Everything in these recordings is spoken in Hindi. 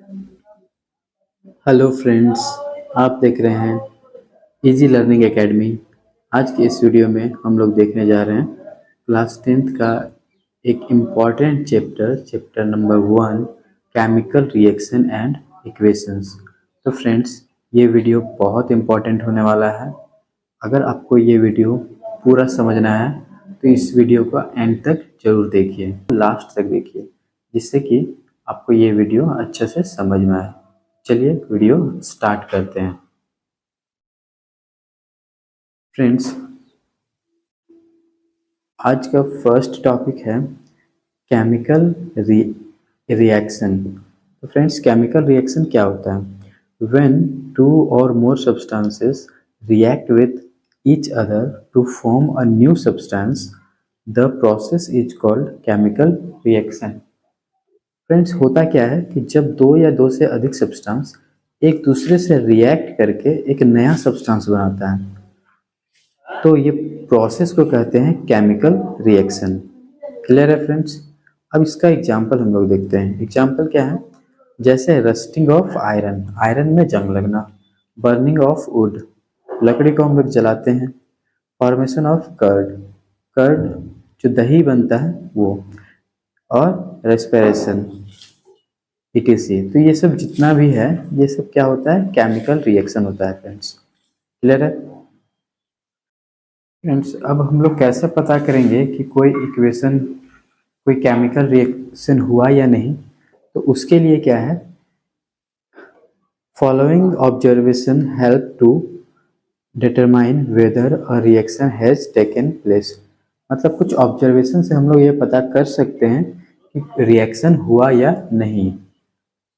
हेलो फ्रेंड्स, आप देख रहे हैं इजी लर्निंग एकेडमी। आज की इस वीडियो में हम लोग देखने जा रहे हैं क्लास 10th का एक important chapter number 1, chemical reaction and equations. तो फ्रेंड्स, ये वीडियो बहुत इम्पॉर्टेंट होने वाला है। अगर आपको ये वीडियो पूरा समझना है तो इस वीडियो को एंड तक जरूर देखिए, लास्ट तक देखिए, जिससे कि आपको ये वीडियो अच्छे से समझ में आए। चलिए वीडियो स्टार्ट करते हैं। फ्रेंड्स, आज का फर्स्ट टॉपिक है केमिकल रिएक्शन। तो फ्रेंड्स, केमिकल रिएक्शन क्या होता है? व्हेन टू और more substances react with each other to form a new substance, the process is called chemical reaction. Friends, होता क्या है कि जब दो या दो से अधिक सब्सटेंस एक दूसरे से रिएक्ट करके एक नया सब्सटेंस बनाता है तो ये प्रोसेस को कहते हैं केमिकल रिएक्शन। क्लियर है फ्रेंड्स? अब इसका एग्जांपल हम लोग देखते हैं। एग्जांपल क्या है? जैसे रस्टिंग ऑफ आयरन, आयरन में जंग लगना। बर्निंग ऑफ वुड, लकड़ी को हम लोग जलाते हैं। फॉर्मेशन ऑफ कर्ड, कर्ड जो दही बनता है वो। और रेस्पिरेशन, etc। तो ये सब जितना भी है, ये सब क्या होता है? केमिकल रिएक्शन होता है फ्रेंड्स। क्लियर है फ्रेंड्स? अब हम लोग कैसे पता करेंगे कि कोई इक्वेशन, कोई केमिकल रिएक्शन हुआ या नहीं? तो उसके लिए क्या है, following observation help to determine whether a reaction has taken place. मतलब कुछ ऑब्जर्वेशन से हम लोग ये पता कर सकते हैं कि रिएक्शन हुआ या नहीं।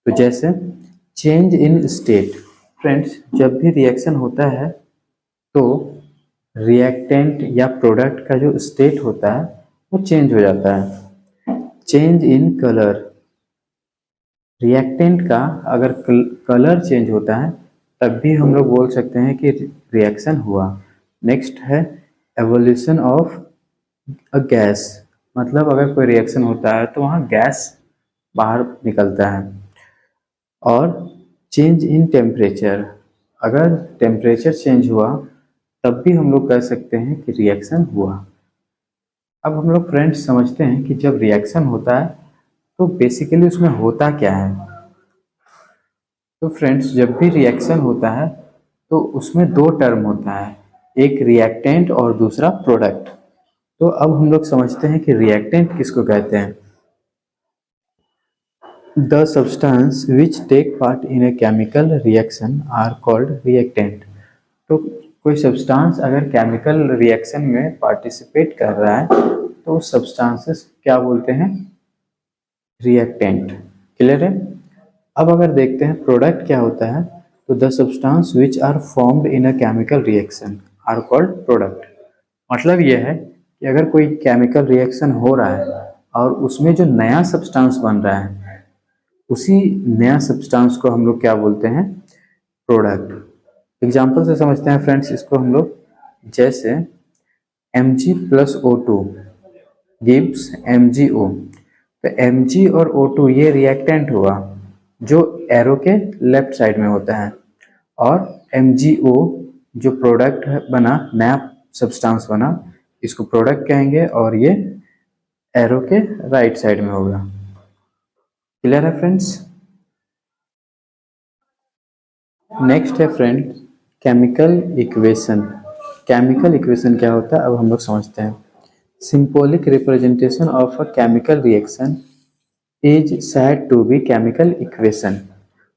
तो जैसे चेंज इन स्टेट। फ्रेंड्स, जब भी रिएक्शन होता है तो रिएक्टेंट या प्रोडक्ट का जो स्टेट होता है वो चेंज हो जाता है। चेंज इन कलर, रिएक्टेंट का अगर कलर चेंज होता है तब भी हम लोग बोल सकते हैं कि रिएक्शन हुआ। नेक्स्ट है एवोल्यूशन ऑफ अ गैस। मतलब अगर कोई रिएक्शन होता है तो वहाँ गैस बाहर निकलता है। और चेंज इन टेम्परेचर, अगर टेम्परेचर चेंज हुआ तब भी हम लोग कह सकते हैं कि रिएक्शन हुआ। अब हम लोग फ्रेंड्स समझते हैं कि जब रिएक्शन होता है तो बेसिकली उसमें होता क्या है। तो फ्रेंड्स, जब भी रिएक्शन होता है तो उसमें दो टर्म होता है, एक रिएक्टेंट और दूसरा प्रोडक्ट। तो अब हम लोग समझते हैं कि रिएक्टेंट किसको कहते हैं। The substance which take part in a chemical reaction are called reactant. तो कोई सब्सटेंस अगर केमिकल रिएक्शन में पार्टिसिपेट कर रहा है तो उस सब्सटेंसेस क्या बोलते हैं? रिएक्टेंट। क्लियर है? अब अगर देखते हैं प्रोडक्ट क्या होता है, तो the substance which are formed in a chemical reaction are called product. मतलब यह है कि अगर कोई केमिकल रिएक्शन हो रहा है और उसमें जो नया सब्सटेंस बन रहा है, उसी नया सब्सटेंस को हम लोग क्या बोलते हैं? प्रोडक्ट। एग्जाम्पल से समझते हैं फ्रेंड्स इसको हम लोग। जैसे Mg plus O2 gives MgO। तो Mg और O2 ये रिएक्टेंट हुआ जो एरो के लेफ्ट साइड में होता है, और MgO जो प्रोडक्ट बना, नया सब्सटेंस बना, इसको प्रोडक्ट कहेंगे और ये एरो के राइट साइड में होगा। क्लियर है फ्रेंड्स? नेक्स्ट है friend chemical equation. Chemical equation क्या होता है अब हम लोग समझते हैं। Symbolic representation of a chemical reaction is said to be chemical equation.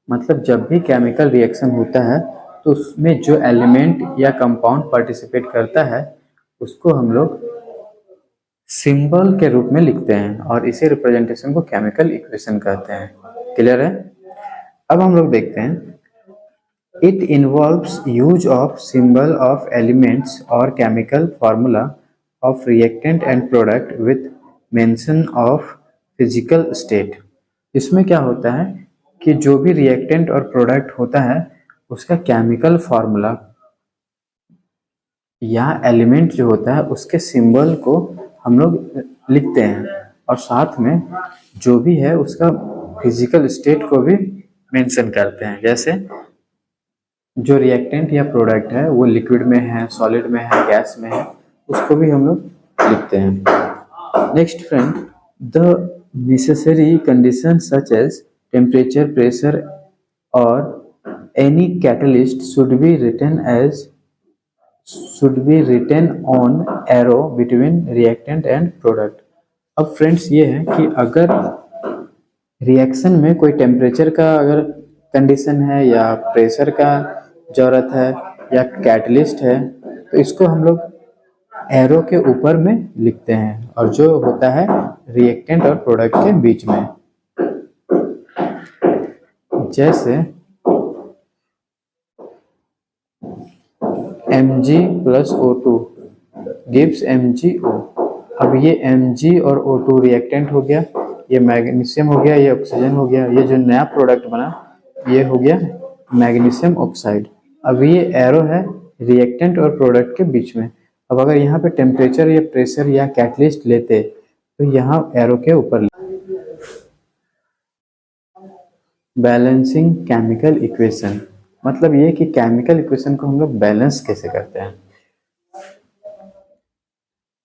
मतलब जब भी केमिकल रिएक्शन होता है तो उसमें जो एलिमेंट या कंपाउंड पार्टिसिपेट करता है उसको हम लोग सिंबल के रूप में लिखते हैं और इसी रिप्रेजेंटेशन को केमिकल इक्वेशन कहते हैं। क्लियर है? अब हम लोग देखते हैं, it involves use of symbol of elements or chemical formula of reactant and product with mention of physical state। इसमें क्या होता है कि जो भी रिएक्टेंट और प्रोडक्ट होता है उसका केमिकल फार्मूला या एलिमेंट जो होता है उसके सिंबल को हम लोग लिखते हैं, और साथ में जो भी है उसका फिजिकल स्टेट को भी मेंशन करते हैं। जैसे जो रिएक्टेंट या प्रोडक्ट है वो लिक्विड में है, सॉलिड में है, गैस में है, उसको भी हम लोग लिखते हैं। Next friend, the necessary condition such as temperature, pressure और any catalyst should be written on arrow between reactant and product. अब फ्रेंड्स ये है कि अगर रिएक्शन में कोई टेम्परेचर का अगर कंडीशन है या प्रेशर का ज़रूरत है या कैटलिस्ट है, तो इसको हम लोग एरो के ऊपर में लिखते हैं और जो होता है रिएक्टेंट और प्रोडक्ट के बीच में। जैसे Mg plus O2 gives MgO। अब ये Mg और O2 रिएक्टेंट हो गया, ये मैग्नीशियम हो गया, ये ऑक्सीजन हो गया, ये जो नया प्रोडक्ट बना ये हो गया मैग्नीशियम ऑक्साइड। अब ये एरो है रिएक्टेंट और प्रोडक्ट के बीच में। अब अगर यहाँ पे टेम्परेचर या प्रेशर या कैटलिस्ट लेते तो यहाँ एरो के ऊपर। बैलेंसिंग केमिकल इक्वेशन, मतलब ये कि केमिकल इक्वेशन को हम लोग बैलेंस कैसे करते हैं।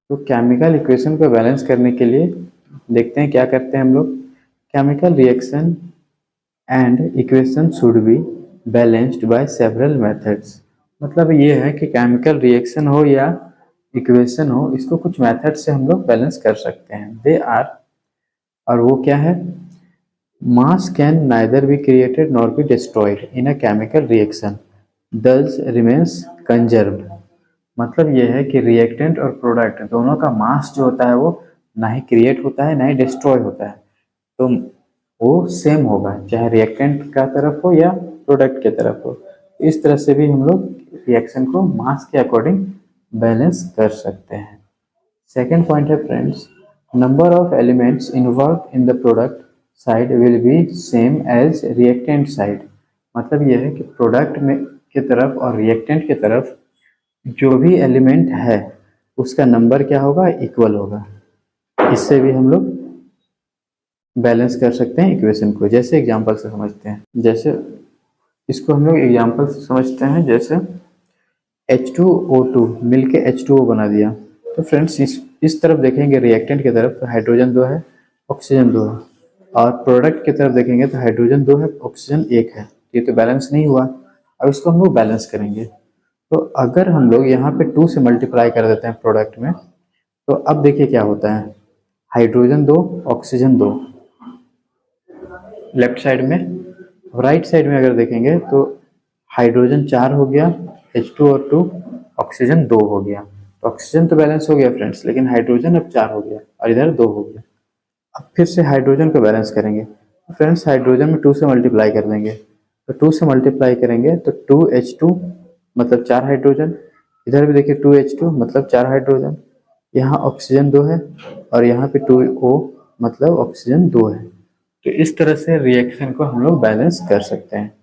तो केमिकल इक्वेशन को बैलेंस करने के लिए देखते हैं क्या करते हैं हम लोग। Chemical reaction and equation should be balanced by several methods. मतलब ये है कि केमिकल रिएक्शन हो या इक्वेशन हो, इसको कुछ मेथड से हम लोग बैलेंस कर सकते हैं। दे आर, और वो क्या है, मास can neither be created nor be destroyed in a chemical reaction, दस रिमेन्स कंजर्व्ड। मतलब ये है कि रिएक्टेंट और प्रोडक्ट दोनों का मास जो होता है वो ना ही क्रिएट होता है ना ही डिस्ट्रॉय होता है, तो वो सेम होगा चाहे रिएक्टेंट का तरफ हो या प्रोडक्ट के तरफ हो। इस तरह से भी हम लोग रिएक्शन को मास के अकॉर्डिंग बैलेंस कर सकते हैं। सेकेंड पॉइंट है friends, number of elements involve in the product side will be same as reactant side. मतलब यह है कि प्रोडक्ट में के तरफ और रिएक्टेंट के तरफ जो भी एलिमेंट है उसका नंबर क्या होगा, इक्वल होगा। इससे भी हम लोग बैलेंस कर सकते हैं इक्वेशन को। जैसे एग्जांपल से समझते हैं, जैसे इसको हम लोग एग्जांपल से समझते हैं। जैसे H2O2 मिलके H2O बना दिया, तो फ्रेंड्स इस तरफ देखेंगे रिएक्टेंट की तरफ तो हाइड्रोजन 2 है, ऑक्सीजन 2 है, और प्रोडक्ट की तरफ देखेंगे तो हाइड्रोजन 2 है, ऑक्सीजन 1 है। ये तो बैलेंस नहीं हुआ। अब इसको हम लोग बैलेंस करेंगे। तो अगर हम लोग यहाँ पे 2 से मल्टीप्लाई कर देते हैं प्रोडक्ट में, तो अब देखिए क्या होता है, हाइड्रोजन 2 ऑक्सीजन 2 लेफ्ट साइड में, राइट साइड में अगर देखेंगे तो हाइड्रोजन 4 हो गया, H2 और 2, ऑक्सीजन 2 हो गया। तो ऑक्सीजन तो बैलेंस हो गया फ्रेंड्स, लेकिन हाइड्रोजन अब 4 हो गया और इधर 2 हो गया। अब फिर से हाइड्रोजन को बैलेंस करेंगे। फ्रेंड्स हाइड्रोजन में 2 से मल्टीप्लाई कर देंगे, तो 2 से मल्टीप्लाई करेंगे तो 2H2 मतलब 4 हाइड्रोजन, इधर भी देखिए 2H2 मतलब 4 हाइड्रोजन, यहाँ ऑक्सीजन 2 है और यहाँ पे 2O मतलब ऑक्सीजन 2 है। तो इस तरह से रिएक्शन को हम लोग बैलेंस कर सकते हैं।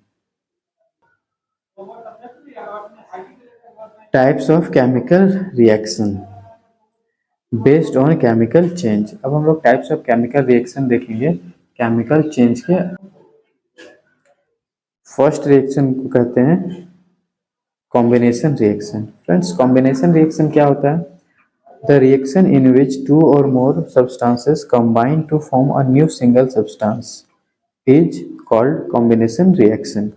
Types of chemical reaction based on chemical change. अब हम लोग टाइप्स ऑफ केमिकल रिएक्शन देखेंगे केमिकल चेंज के। फर्स्ट रिएक्शन को कहते हैं combination reaction. Friends combination reaction क्या होता है, द रिएक्शन इन विच 2 और more substances combine to form a new single substance is called combination reaction.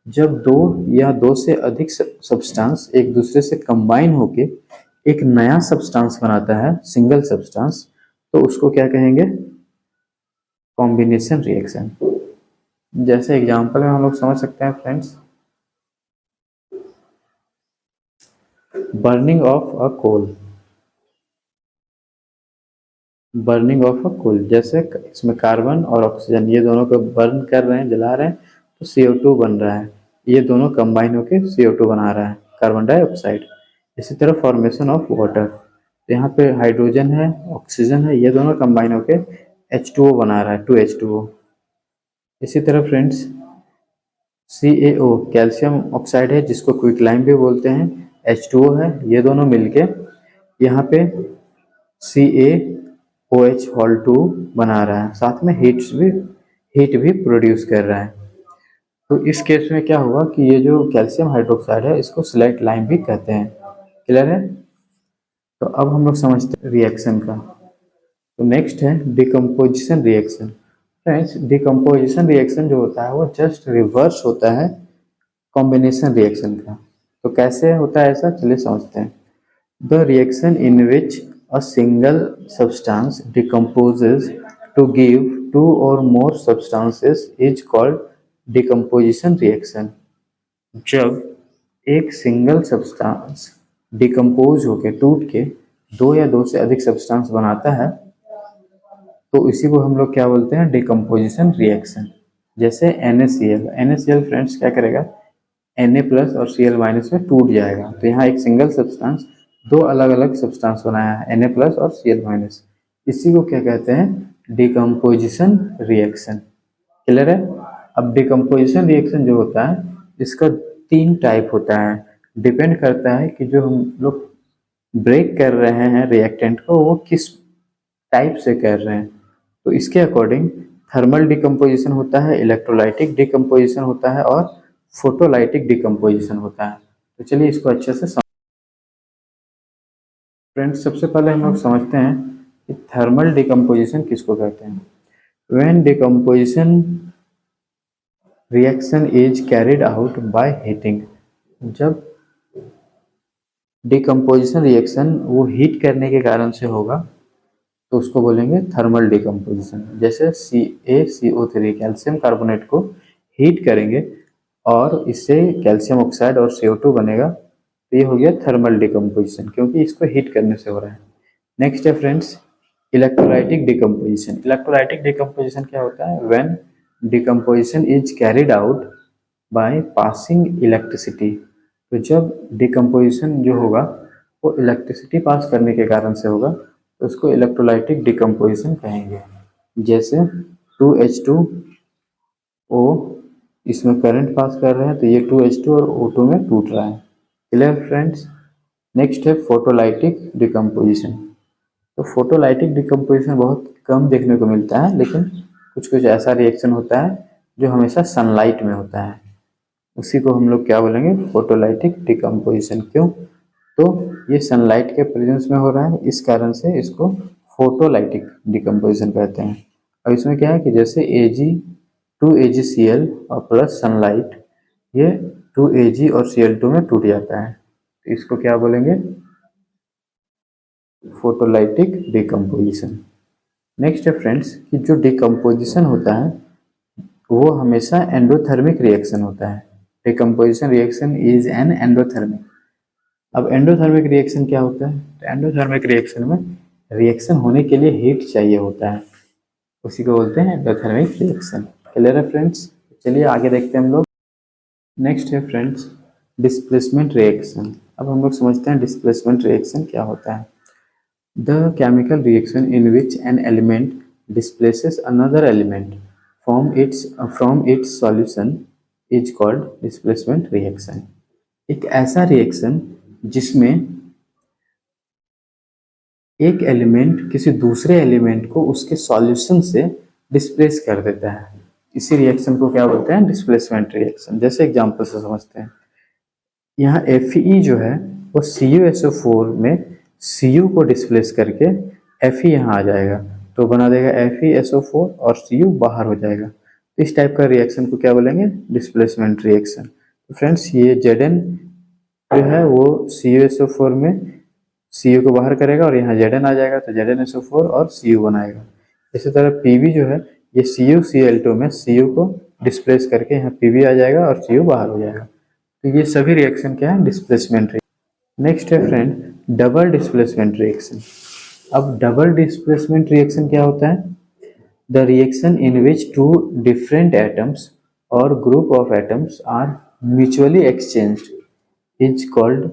जब 2 या 2 से अधिक सब्सटेंस एक दूसरे से कंबाइन होके एक नया सब्सटेंस बनाता है, सिंगल सब्सटेंस, तो उसको क्या कहेंगे, कॉम्बिनेशन रिएक्शन। जैसे एग्जांपल में हम लोग समझ सकते हैं friends, burning of a coal, burning of a coal, जैसे इसमें कार्बन और ऑक्सीजन ये दोनों को बर्न कर रहे हैं, जला रहे हैं, तो CO2 बन रहा है। ये दोनों कंबाइन होकर CO2 बना रहा है, कार्बन डाइऑक्साइड। इसी तरह फॉर्मेशन ऑफ वाटर, तो यहाँ पे हाइड्रोजन है, ऑक्सीजन है, ये दोनों कंबाइन होकर H2O बना रहा है, 2H2O। इसी तरह फ्रेंड्स CaO कैल्शियम ऑक्साइड है, जिसको क्विकलाइम भी बोलते हैं, H2O है, ये दोनों मिलके यहाँ पे CaOH होल 2 बना रहा है, साथ में हीट भी प्रोड्यूस कर रहा है। तो इस केस में क्या हुआ कि ये जो कैल्शियम हाइड्रोक्साइड है इसको स्लेट लाइम भी कहते हैं। क्लियर है? तो अब हम लोग समझते हैं रिएक्शन का। तो नेक्स्ट है decomposition reaction. Friends, decomposition reaction जो होता है वो जस्ट रिवर्स होता है कॉम्बिनेशन रिएक्शन का। तो कैसे होता है ऐसा, चलिए समझते हैं। The reaction in which a single substance decomposes to give two और more substances is called decomposition reaction. जब एक सिंगल सब्सटेंस डिकम्पोज होके टूट के दो या दो से अधिक सब्सटेंस बनाता है तो इसी को हम लोग क्या बोलते हैं, डिकम्पोजिशन रिएक्शन। जैसे NaCl, NaCl फ्रेंड्स क्या करेगा, Na प्लस और Cl माइनस में टूट जाएगा। तो यहाँ एक सिंगल सब्सटेंस दो अलग अलग सब्सटेंस बनाया है, Na प्लस और Cl माइनस। इसी को क्या कहते हैं, डिकम्पोजिशन रिएक्शन। क्लियर है? अब डिकम्पोजिशन रिएक्शन जो होता है इसका तीन टाइप होता है। डिपेंड करता है कि जो हम लोग ब्रेक कर रहे हैं रिएक्टेंट को वो किस टाइप से कर रहे हैं। तो इसके अकॉर्डिंग थर्मल डिकम्पोजिशन होता है, इलेक्ट्रोलाइटिक डिकम्पोजिशन होता है और फोटोलाइटिक डिकम्पोजिशन होता है। तो चलिए इसको अच्छे से फ्रेंड्स, सबसे पहले हम लोग समझते हैं कि थर्मल डिकम्पोजिशन किसको कहते हैं। When decomposition reaction is carried out by heating, जब डिकम्पोजिशन रिएक्शन वो हीट करने के कारण से होगा तो उसको बोलेंगे थर्मल डिकम्पोजिशन। जैसे CaCO3 कैल्शियम कार्बोनेट को हीट करेंगे और इससे कैल्शियम ऑक्साइड और CO2 बनेगा, तो ये हो गया थर्मल डिकम्पोजिशन क्योंकि इसको हीट करने से हो रहा है। नेक्स्ट है friends electrolytic decomposition. Electrolytic decomposition क्या होता है, when decomposition is carried out by passing electricity. तो जब डिकम्पोजिशन जो होगा वो इलेक्ट्रिसिटी पास करने के कारण से होगा तो उसको इलेक्ट्रोलाइटिक डिकम्पोजिशन कहेंगे। जैसे 2H2O, इसमें करंट पास कर रहे हैं तो ये 2H2 और O2 में टूट रहा है। Clear friends? नेक्स्ट है फोटोलाइटिक डिकम्पोजिशन। तो फोटोलाइटिक डिकम्पोजिशन बहुत कम देखने को मिलता है, लेकिन कुछ कुछ ऐसा रिएक्शन होता है जो हमेशा सनलाइट में होता है, उसी को हम लोग क्या बोलेंगे, फोटोलाइटिक डिकम्पोजिशन। क्यों? तो ये सनलाइट के प्रेजेंस में हो रहा है, इस कारण से इसको फोटोलाइटिक डिकम्पोजिशन कहते हैं। अब इसमें क्या है कि जैसे Ag2AgCl और प्लस सनलाइट ये 2Ag और Cl2 में टूट जाता है, तो इसको क्या बोलेंगे, फोटोलाइटिक डिकम्पोजिशन। नेक्स्ट है फ्रेंड्स कि जो डिकम्पोजिशन होता है वो हमेशा एंडोथर्मिक रिएक्शन होता है। Decomposition reaction is an endothermic. अब एंडोथर्मिक रिएक्शन क्या होता है, तो एंडोथर्मिक रिएक्शन में रिएक्शन होने के लिए हीट चाहिए होता है, उसी को बोलते हैं एंडोथर्मिक रिएक्शन। क्लियर है फ्रेंड्स? चलिए आगे देखते हैं हम लोग। नेक्स्ट है फ्रेंड्स डिस्प्लेसमेंट रिएक्शन। अब हम लोग समझते हैं डिस्प्लेसमेंट रिएक्शन क्या होता है। The chemical reaction in which an element displaces another element from its solution is called displacement reaction. एक ऐसा रिएक्शन जिसमें एक एलिमेंट किसी दूसरे एलिमेंट को उसके सॉल्यूशन से डिस्प्लेस कर देता है, इसी रिएक्शन को क्या बोलते हैं, डिस्प्लेसमेंट रिएक्शन। जैसे एग्जांपल से समझते हैं, यहाँ Fe जो है वो CuSO4 में Cu को डिस्प्लेस करके Fe यहाँ आ जाएगा, तो बना देगा FeSO4 और Cu बाहर हो जाएगा। तो इस टाइप का रिएक्शन को क्या बोलेंगे, डिस्प्लेसमेंट रिएक्शन। तो फ्रेंड्स ये Zn जो है वो CuSO4 में Cu को बाहर करेगा और यहाँ Zn आ जाएगा, तो ZnSO4 और Cu बनाएगा। इसी तरह Pb जो है ये CuCl2 में Cu को डिस्प्लेस करके यहाँ Pb आ जाएगा और Cu बाहर हो जाएगा। तो ये सभी रिएक्शन क्या है, डिस्प्लेसमेंट रिएक्शन। नेक्स्ट है फ्रेंड डबल डिस्प्लेसमेंट रिएक्शन। अब डबल डिस्प्लेसमेंट रिएक्शन क्या होता है, the reaction in which two different atoms or group of atoms are mutually exchanged is called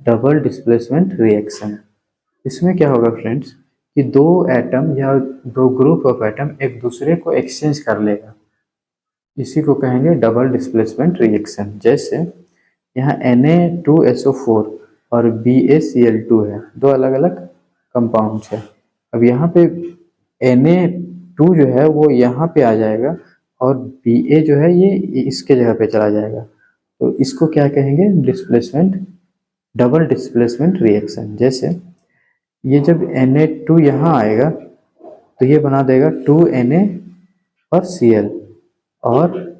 double displacement reaction. इसमें क्या होगा फ्रेंड्स कि दो एटम या दो ग्रुप ऑफ एटम एक दूसरे को एक्सचेंज कर लेगा, इसी को कहेंगे डबल डिस्प्लेसमेंट रिएक्शन। जैसे यहाँ Na2SO4 और BaCl2 है, दो अलग अलग कंपाउंड्स है। अब यहाँ पे Na2 जो है वो यहाँ पे आ जाएगा और Ba जो है ये इसके जगह पे चला जाएगा, तो इसको क्या कहेंगे, डिस्प्लेसमेंट, डबल डिस्प्लेसमेंट रिएक्शन। जैसे ये जब Na2 यहाँ आएगा तो ये बना देगा 2Na और Cl, और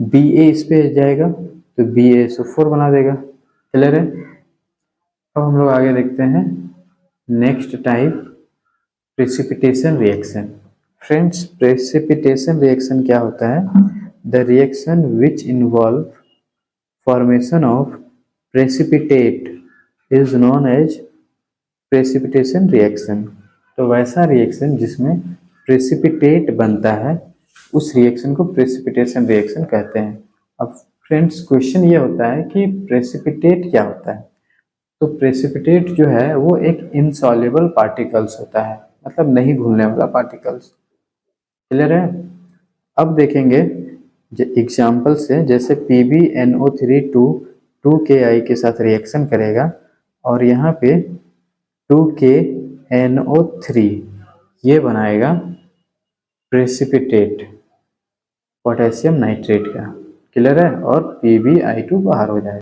Ba इस पे जाएगा तो BaSO4 बना देगा। क्लियर है। अब हम लोग आगे देखते हैं next type, precipitation reaction. Friends, precipitation reaction क्या होता है? The reaction which involve formation of precipitate is known as precipitation reaction. तो वैसा रिएक्शन जिसमें प्रेसिपिटेट बनता है उस रिएक्शन को प्रेसिपिटेशन रिएक्शन कहते हैं। अब फ्रेंड्स, क्वेश्चन ये होता है कि प्रेसिपिटेट क्या होता है? तो प्रेसिपिटेट जो है वो एक इनसॉल्युबल पार्टिकल्स होता है, मतलब नहीं घुलने वाला पार्टिकल्स। क्लियर है। अब देखेंगे एग्जाम्पल से, जैसे PbNO3 2Ki के साथ रिएक्शन करेगा और यहाँ पे 2KNO3 ये बनाएगा प्रेसिपिटेट पोटेशियम नाइट्रेट का। क्लियर है। और PbI2 बाहर हो जाएगा।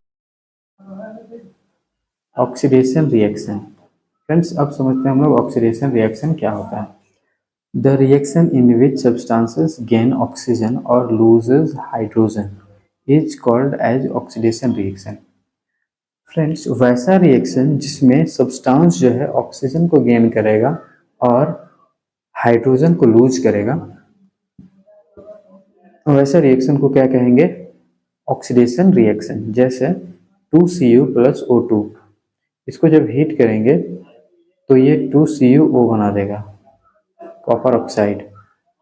Oxidation reaction. फ्रेंड्स, अब समझते हैं हम लोग ऑक्सीडेशन रिएक्शन क्या होता है। The reaction in which substances gain oxygen or loses hydrogen is called as oxidation reaction. Friends, वैसा रिएक्शन जिसमें सब्सटेंस जो है ऑक्सीजन को गेन करेगा और हाइड्रोजन को लूज करेगा, वैसा रिएक्शन को क्या कहेंगे? Oxidation reaction. जैसे 2Cu + O2, इसको जब हीट करेंगे तो ये 2CuO बना देगा, कॉपर ऑक्साइड।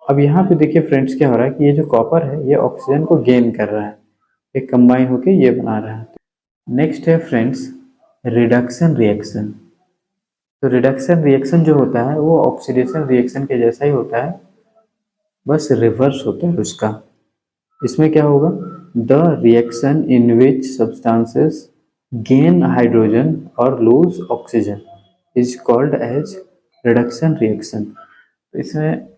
अब यहाँ पे देखिए फ्रेंड्स क्या हो रहा है कि ये जो कॉपर है ये ऑक्सीजन को गेन कर रहा है, ये कंबाइन होके ये बना रहा है। नेक्स्ट है फ्रेंड्स रिडक्शन रिएक्शन। तो रिडक्शन रिएक्शन जो होता है वो ऑक्सीडेशन रिएक्शन के जैसा ही होता है, बस रिवर्स होता है उसका। इसमें क्या होगा? The reaction in which substances gain hydrogen or lose oxygen is called as reduction reaction. तो इसमें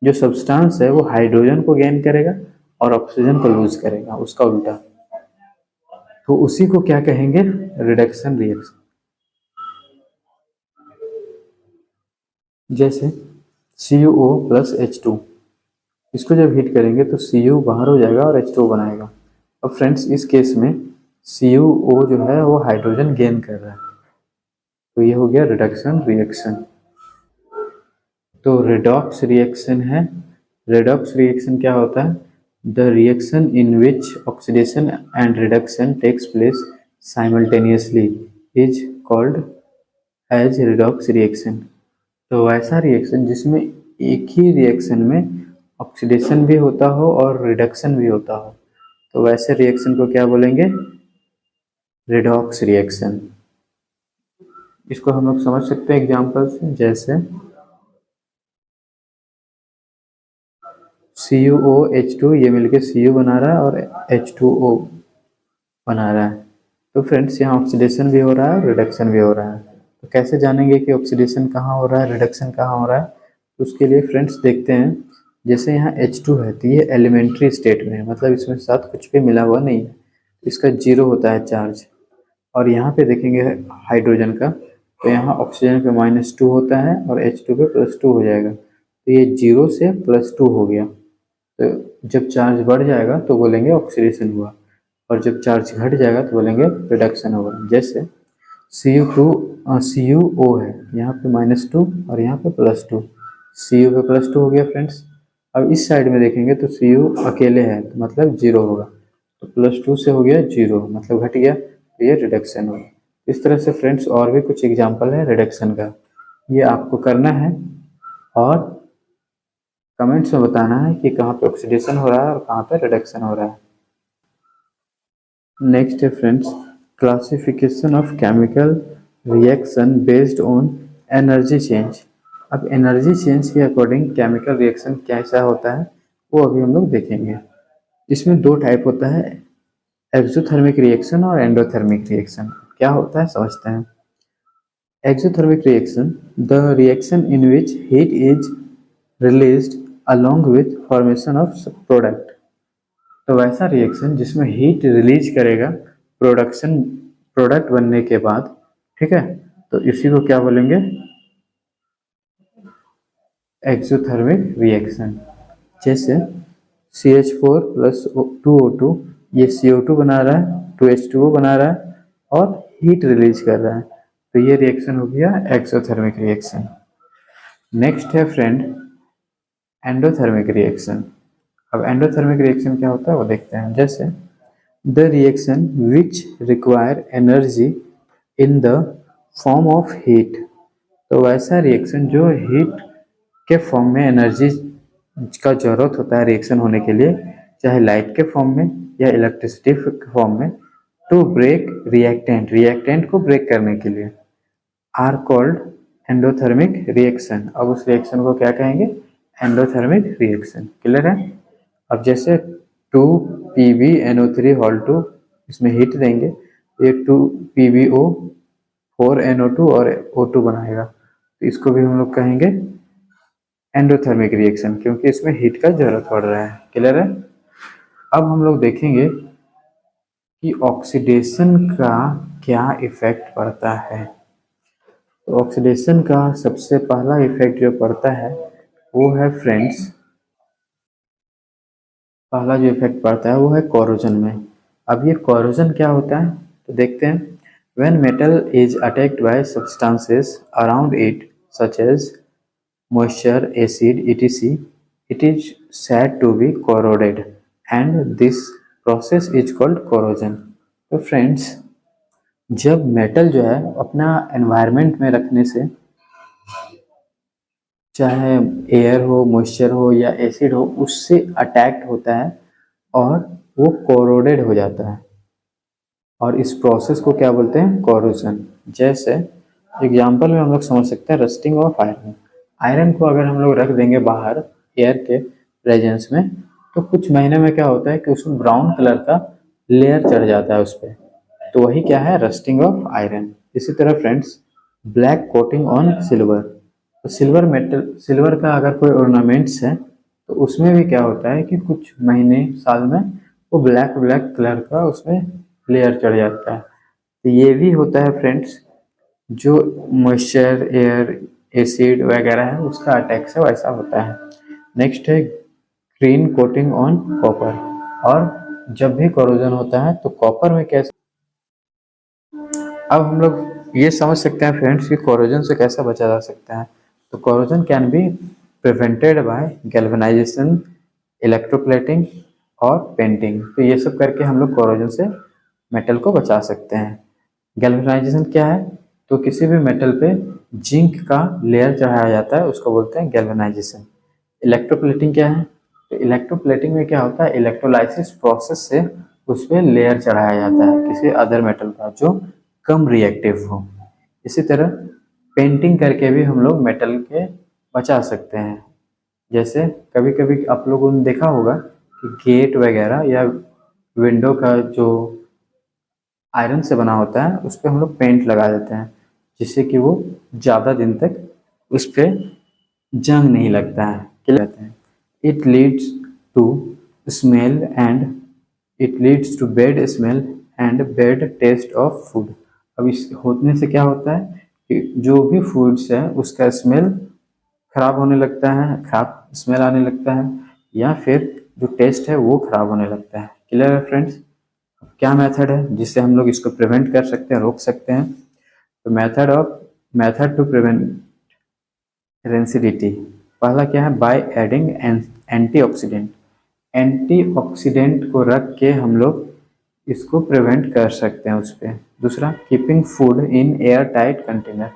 जो सब्सटेंस है वो हाइड्रोजन को गेन करेगा और ऑक्सीजन को लूज करेगा, उसका उल्टा, तो उसी को क्या कहेंगे? Reduction reaction. जैसे CuO + H2, इसको जब हीट करेंगे तो Cu बाहर हो जाएगा और H2O बनाएगा। अब फ्रेंड्स, इस केस में CuO जो है वो हाइड्रोजन गेन कर रहा है, तो ये हो गया रिडक्शन रिएक्शन। तो रेडॉक्स रिएक्शन है। रेडॉक्स रिएक्शन क्या होता है? The reaction in which oxidation and reduction takes place simultaneously is called as redox reaction. तो वैसा रिएक्शन जिसमें एक ही रिएक्शन में ऑक्सीडेशन भी होता हो और रिडक्शन भी होता हो, तो वैसे रिएक्शन को क्या बोलेंगे? Redox reaction. इसको हम लोग समझ सकते हैं एग्जाम्पल से। जैसे CuO H2 ये मिलके Cu बना रहा है और H2O बना रहा है, तो फ्रेंड्स यहाँ ऑक्सीडेशन भी हो रहा है, रिडक्शन भी हो रहा है। तो कैसे जानेंगे कि ऑक्सीडेशन कहाँ हो रहा है, रिडक्शन कहाँ हो रहा है? तो उसके लिए फ्रेंड्स देखते हैं, जैसे यहाँ H2 है तो ये एलिमेंट्री स्टेट में है, मतलब इसमें साथ कुछ भी मिला हुआ नहीं है, इसका 0 होता है चार्ज। और यहाँ पे देखेंगे हाइड्रोजन का, तो यहाँ ऑक्सीजन पे -2 होता है और H2 पे +2 हो जाएगा, तो ये 0 से +2 हो गया। तो जब चार्ज बढ़ जाएगा तो बोलेंगे ऑक्सीडेशन हुआ, और जब चार्ज घट जाएगा तो बोलेंगे रिडक्शन होगा। जैसे CuO है, यहाँ पे -2 और यहाँ पे +2, Cu पे +2 हो गया फ्रेंड्स। अब इस साइड में देखेंगे तो Cu अकेले है, तो मतलब 0 होगा, तो +2 से हो गया 0, मतलब घट गया, तो ये रिडक्शन होगा। इस तरह से फ्रेंड्स और भी कुछ एग्जाम्पल है रिडक्शन का, ये आपको करना है और कमेंट्स में बताना है कि कहाँ पे ऑक्सीडेशन हो रहा है और कहाँ पे रिडक्शन हो रहा है। नेक्स्ट है friends classification of chemical reaction based on energy change. अब एनर्जी चेंज के अकॉर्डिंग केमिकल रिएक्शन कैसा होता है वो अभी हम लोग देखेंगे। इसमें 2 टाइप होता है, एक्सोथर्मिक रिएक्शन और एंडोथर्मिक रिएक्शन। क्या होता है समझते हैं। Exothermic reaction, the reaction in which heat is released along with formation of product. तो वैसा रिएक्शन जिसमें हीट रिलीज करेगा प्रोडक्ट बनने के बाद, ठीक है, तो इसी को क्या बोलेंगे, एक्सोथर्मिक रिएक्शन। जैसे CH4 प्लस 2O2 ये CO2 बना रहा है, 2H2O बना रहा है और हीट रिलीज कर रहा है, तो ये रिएक्शन हो गया एक्सोथर्मिक रिएक्शन। नेक्स्ट है फ्रेंड एंडोथर्मिक रिएक्शन। अब एंडोथर्मिक रिएक्शन क्या होता है वो देखते हैं। जैसे the reaction which require energy in the form of heat, तो वैसा रिएक्शन जो हीट के फॉर्म में एनर्जी का जरूरत होता है रिएक्शन होने के लिए, चाहे लाइट के फॉर्म में या इलेक्ट्रिसिटी के फॉर्म में, टू ब्रेक रिएक्टेंट को ब्रेक करने के लिए, आर कॉल्ड एंडोथर्मिक रिएक्शन। अब उस रिएक्शन को क्या कहेंगे, एंडोथर्मिक रिएक्शन। क्लियर है। अब जैसे 2PbNO3 इसमें हीट देंगे, ये 2PbO 4NO2 और O2 बनाएगा, तो इसको भी हम लोग कहेंगे एंडोथर्मिक रिएक्शन, क्योंकि इसमें हीट का जरूरत पड़ रहा है। क्लियर है। अब हम लोग देखेंगे कि ऑक्सीडेशन का क्या इफेक्ट पड़ता है। तो ऑक्सीडेशन का सबसे पहला इफेक्ट जो पड़ता है वो है फ्रेंड्स, पहला जो इफेक्ट पड़ता है वो है कोरोजन में। अब ये कोरोजन क्या होता है तो देखते हैं। When metal is attacked by substances around it such as moisture, acid, etc, it is said to be corroded and this process is called corrosion। तो फ्रेंड्स जब मेटल जो है अपना एनवायरनमेंट में रखने से, चाहे एयर हो, मॉइस्चर हो या एसिड हो, उससे अटैक्ट होता है और वो कोरोडेड हो जाता है, और इस प्रोसेस को क्या बोलते हैं, कोरोजन। जैसे एग्जांपल में हम लोग समझ सकते हैं रस्टिंग ऑफ आयरन। आयरन को अगर हम लोग रख देंगे बाहर एयर के प्रेजेंस में, तो कुछ महीने में क्या होता है कि उसमें ब्राउन कलर का लेयर चढ़ जाता है उस पर, तो वही क्या है, रस्टिंग ऑफ आयरन। इसी तरह friends black coating on silver, तो सिल्वर का अगर कोई ऑर्नामेंट्स है तो उसमें भी क्या होता है कि कुछ महीने साल में वो ब्लैक कलर का उसमें लेयर चढ़ जाता है। तो ये भी होता है फ्रेंड्स, जो मॉइस्चर, एयर, एसिड वगैरह है उसका अटैक से वैसा होता है। नेक्स्ट है ग्रीन कोटिंग ऑन कॉपर। और जब भी कोरोजन होता है तो कॉपर में कैसे, अब हम लोग ये समझ सकते हैं फ्रेंड्स कि कोरोजन से कैसे बचा जा सकता है। तो corrosion can be prevented by galvanisation, electroplating और पेंटिंग। तो ये सब करके हम लोग कोरोजन से मेटल को बचा सकते हैं। गैल्वेनाइजेशन क्या है, तो किसी भी मेटल पे जिंक का लेयर चढ़ाया जाता है, उसको बोलते हैं गैल्वेनाइजेशन। इलेक्ट्रोप्लेटिंग क्या है, तो इलेक्ट्रोप्लेटिंग में क्या होता है, इलेक्ट्रोलाइसिस प्रोसेस से उस पर लेयर चढ़ाया जाता है किसी अदर मेटल का जो कम रिएक्टिव हो। इसी तरह पेंटिंग करके भी हम लोग मेटल के बचा सकते हैं। जैसे कभी कभी आप लोगों ने देखा होगा कि गेट वगैरह या विंडो का जो आयरन से बना होता है उस पर हम लोग पेंट लगा देते हैं, जिससे कि वो ज़्यादा दिन तक उस पर जंग नहीं लगता है। क्या कहते हैं, it leads to smell and it leads to bad smell and bad taste of food. अब इस होने से क्या होता है कि जो भी फूड्स है उसका स्मेल खराब होने लगता है, खराब स्मेल आने लगता है, या फिर जो टेस्ट है वो खराब होने लगता है। क्लियर है फ्रेंड्स। क्या मेथड है जिससे हम लोग इसको प्रिवेंट कर सकते हैं, रोक सकते हैं। तो मेथड टू प्रिवेंट रेंसिडिटी, पहला क्या है, बाय एडिंग एंटीऑक्सीडेंट। एंटीऑक्सीडेंट को रख के हम लोग इसको प्रिवेंट कर सकते हैं उस पर। दूसरा keeping food in air tight container.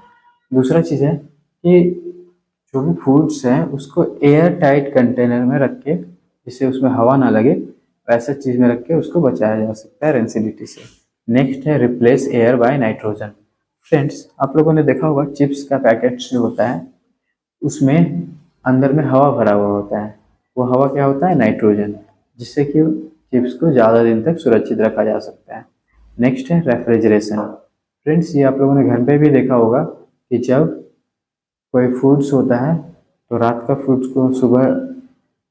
दूसरा चीज़ है कि जो भी फूड्स हैं उसको एयर टाइट कंटेनर में रख के, जिससे उसमें हवा ना लगे, वैसे चीज़ में रख के उसको बचाया जा सकता है रेंसिडिटी से। नेक्स्ट है replace air by nitrogen. Friends आप लोगों ने देखा होगा चिप्स का पैकेट जो होता है उसमें अंदर में हवा भरा हुआ होता है, वो हवा क्या होता है, नाइट्रोजन, जिससे कि चिप्स को ज़्यादा दिन तक सुरक्षित रखा जा सकता है। नेक्स्ट है रेफ्रिजरेशन। फ्रेंड्स ये आप लोगों ने घर पे भी देखा होगा कि जब कोई फूड्स होता है तो रात का फूड्स को सुबह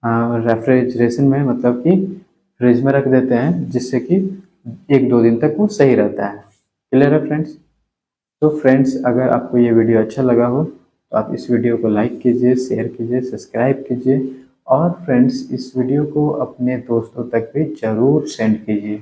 रेफ्रिजरेशन में मतलब कि फ्रिज में रख देते हैं, जिससे कि 1-2 दिन तक वो सही रहता है। क्लियर है फ्रेंड्स? तो फ्रेंड्स, अगर आपको ये वीडियो अच्छा लगा हो तो आप इस वीडियो को लाइक कीजिए, शेयर कीजिए, सब्सक्राइब कीजिए और फ्रेंड्स इस वीडियो को अपने दोस्तों तक भी ज़रूर सेंड कीजिए।